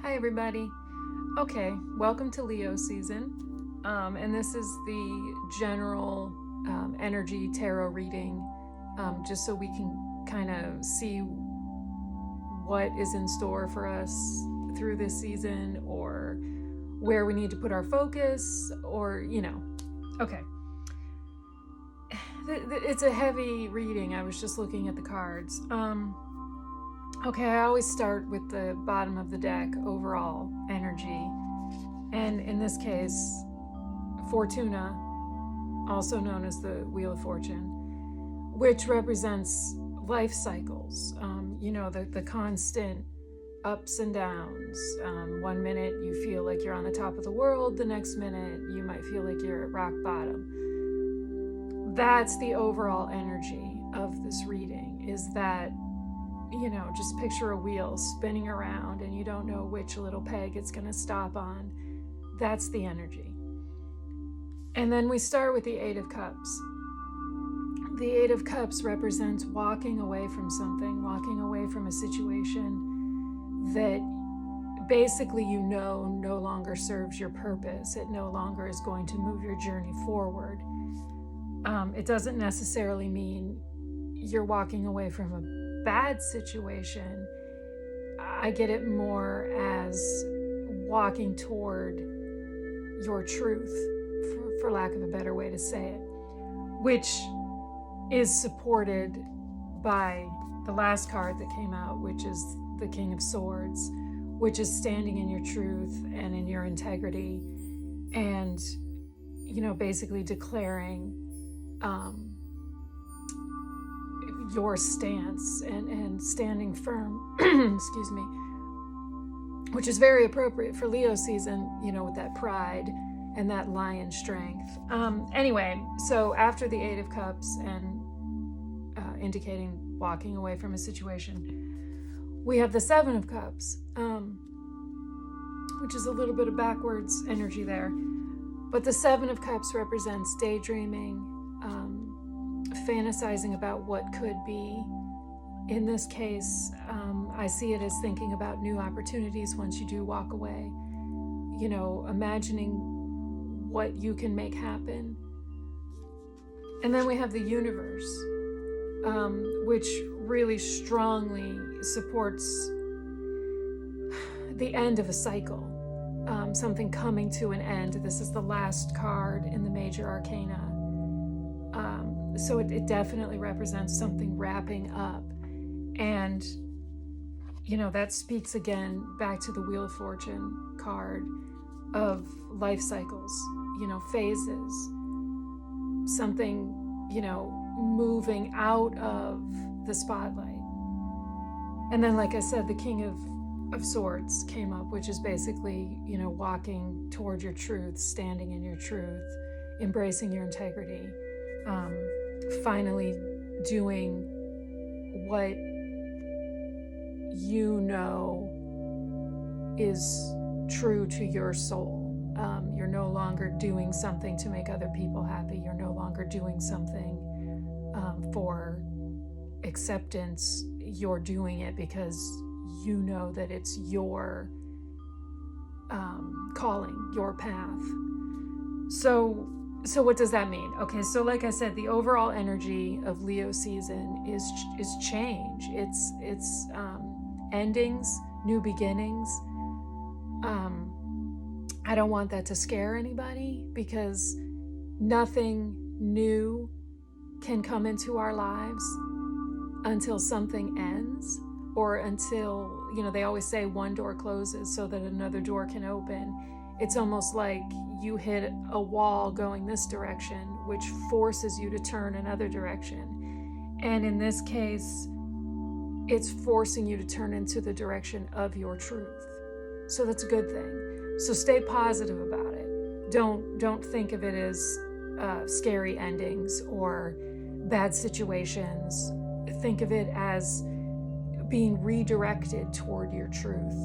Hi everybody. Okay, welcome to Leo season. And this is the general energy tarot reading, just so we can kind of see what is in store for us through this season, or where we need to put our focus, or, okay. It's a heavy reading. I was just looking at the cards. Okay, I always start with the bottom of the deck, overall energy. And in this case, Fortuna, also known as the Wheel of Fortune, which represents life cycles, the constant ups and downs. 1 minute you feel like you're on the top of the world, the next minute you might feel like you're at rock bottom. That's the overall energy of this reading, is that just picture a wheel spinning around and you don't know which little peg it's going to stop on. That's the energy. And then we start with the Eight of Cups. The Eight of Cups represents walking away from something, walking away from a situation that basically no longer serves your purpose. It no longer is going to move your journey forward. It doesn't necessarily mean you're walking away from a bad situation. I get it more as walking toward your truth, for lack of a better way to say it, which is supported by the last card that came out, which is the King of Swords, which is standing in your truth and in your integrity, and basically declaring your stance and standing firm, excuse me, which is very appropriate for Leo season, with that pride and that lion strength. Anyway, so after the Eight of Cups and indicating walking away from a situation, we have the Seven of Cups, which is a little bit of backwards energy there. But the Seven of Cups represents daydreaming, fantasizing about what could be. In this case, I see it as thinking about new opportunities once you do walk away, imagining what you can make happen. And then we have the Universe, which really strongly supports the end of a cycle, something coming to an end. This is the last card in the major arcana. So it definitely represents something wrapping up. And, that speaks again back to the Wheel of Fortune card of life cycles, phases, something, moving out of the spotlight. And then, like I said, the King of Swords came up, which is basically, walking toward your truth, standing in your truth, embracing your integrity, finally doing what is true to your soul. You're no longer doing something to make other people happy. You're no longer doing something for acceptance. You're doing it because you know that it's your calling, your path. So what does that mean? Okay, so like I said, the overall energy of Leo season is change. It's endings, new beginnings. I don't want that to scare anybody, because nothing new can come into our lives until something ends, or until, they always say one door closes so that another door can open. It's almost like you hit a wall going this direction, which forces you to turn another direction. And in this case, it's forcing you to turn into the direction of your truth. So that's a good thing. So stay positive about it. Don't think of it as scary endings or bad situations. Think of it as being redirected toward your truth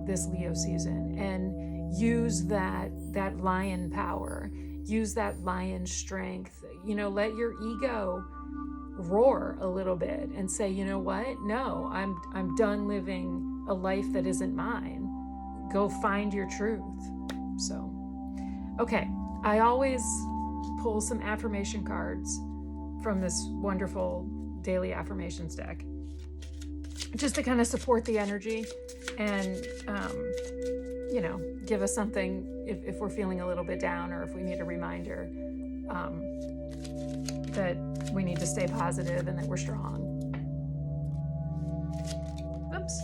this Leo season, and use that lion power, use that lion strength. Let your ego roar a little bit and say, you know what? No, I'm done living a life that isn't mine. go find your truth. So, okay, I always pull some affirmation cards from this wonderful daily affirmations deck, just to kind of support the energy and, give us something if we're feeling a little bit down, or if we need a reminder that we need to stay positive and that we're strong. Oops.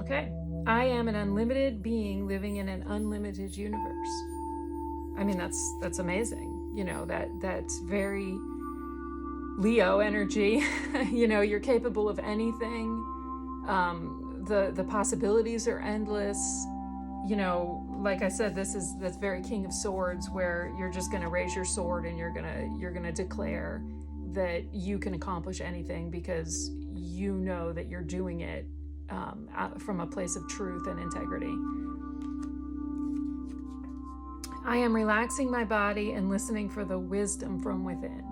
Okay. I am an unlimited being living in an unlimited universe. I mean, that's amazing. That's very Leo energy. You're capable of anything. The possibilities are endless. Like I said, that's very King of Swords, where you're just going to raise your sword and you're going to declare that you can accomplish anything, because you know that you're doing it from a place of truth and integrity. I am relaxing my body and listening for the wisdom from within.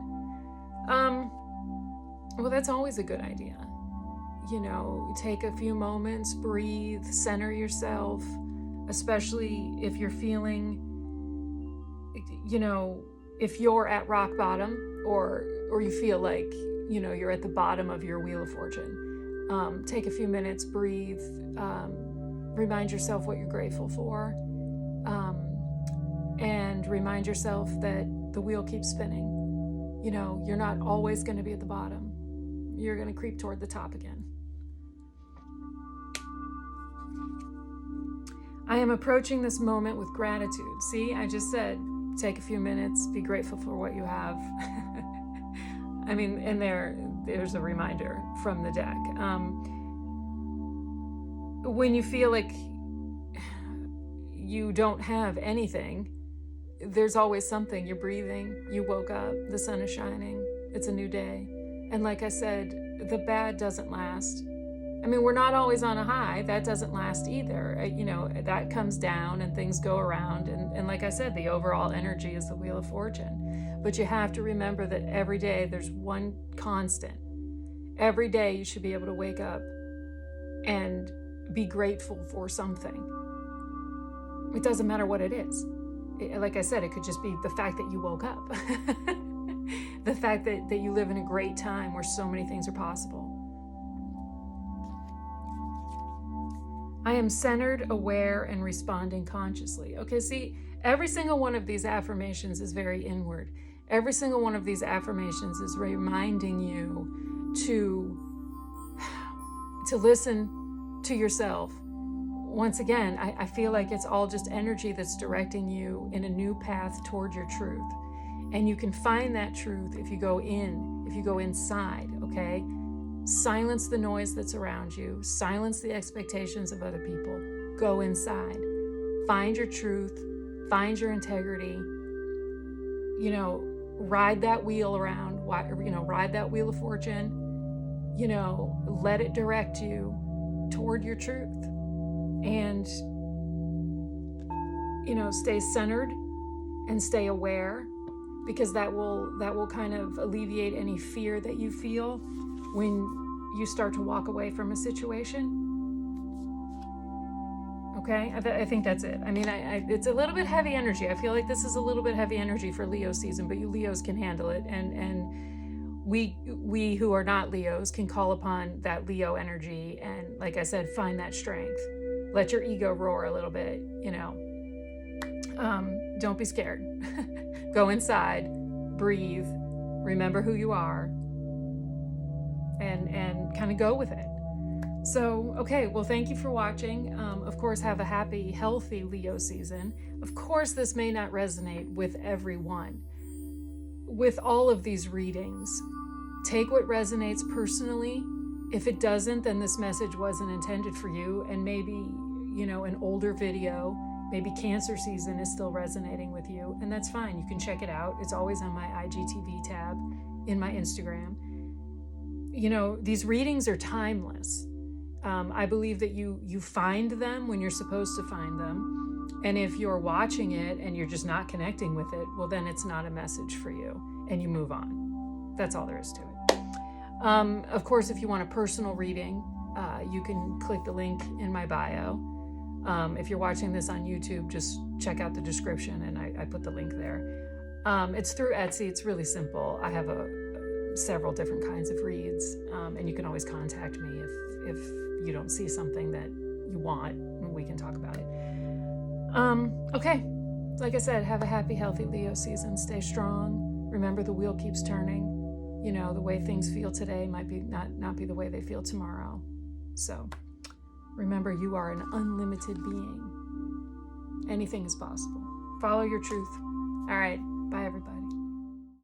Well, that's always a good idea. Take a few moments, breathe, center yourself, especially if you're feeling, if you're at rock bottom, or you feel like, you're at the bottom of your Wheel of Fortune. Take a few minutes, breathe, remind yourself what you're grateful for, and remind yourself that the wheel keeps spinning. You're not always going to be at the bottom. You're going to creep toward the top again. I am approaching this moment with gratitude. See, I just said, take a few minutes, be grateful for what you have. I mean, and there's a reminder from the deck. When you feel like you don't have anything, there's always something. You're breathing, you woke up, the sun is shining, it's a new day. And like I said, the bad doesn't last. I mean, we're not always on a high. That doesn't last either. That comes down and things go around. And like I said, the overall energy is the Wheel of Fortune. But you have to remember that every day there's one constant. Every day you should be able to wake up and be grateful for something. It doesn't matter what it is. Like I said, it could just be the fact that you woke up. The fact that you live in a great time where so many things are possible. I am centered, aware, and responding consciously. Okay, see, every single one of these affirmations is very inward. Every single one of these affirmations is reminding you to listen to yourself. Once again, I feel like it's all just energy that's directing you in a new path toward your truth. And you can find that truth if you go inside, okay? Silence the noise that's around you. Silence the expectations of other people. Go inside. Find your truth. Find your integrity. Ride that wheel around. Ride that Wheel of Fortune. Let it direct you toward your truth. And, stay centered and stay aware, because that will kind of alleviate any fear that you feel when you start to walk away from a situation. Okay, I think that's it. I mean, it's a little bit heavy energy. I feel like this is a little bit heavy energy for Leo season, but you Leos can handle it, and we who are not Leos can call upon that Leo energy, and like I said, find that strength. Let your ego roar a little bit. Don't be scared. Go inside, breathe, remember who you are, and kind of go with it. So, okay, well, thank you for watching. Of course, have a happy, healthy Leo season. Of course, this may not resonate with everyone. With all of these readings, take what resonates personally. If it doesn't, then this message wasn't intended for you, and maybe, an older video, maybe Cancer season is still resonating with you, and that's fine. You can check it out. It's always on my IGTV tab in my Instagram. These readings are timeless. I believe that you find them when you're supposed to find them. And if you're watching it and you're just not connecting with it, well, then it's not a message for you, and you move on. That's all there is to it. Of course, if you want a personal reading, you can click the link in my bio. If you're watching this on YouTube, just check out the description, and I put the link there. It's through Etsy. It's really simple. I have several different kinds of reads, and you can always contact me if you don't see something that you want, and we can talk about it. Okay, like I said, have a happy, healthy Leo season. Stay strong. Remember, the wheel keeps turning. You know, the way things feel today might be not be the way they feel tomorrow. So remember, you are an unlimited being. Anything is possible. Follow your truth. All right, bye everybody.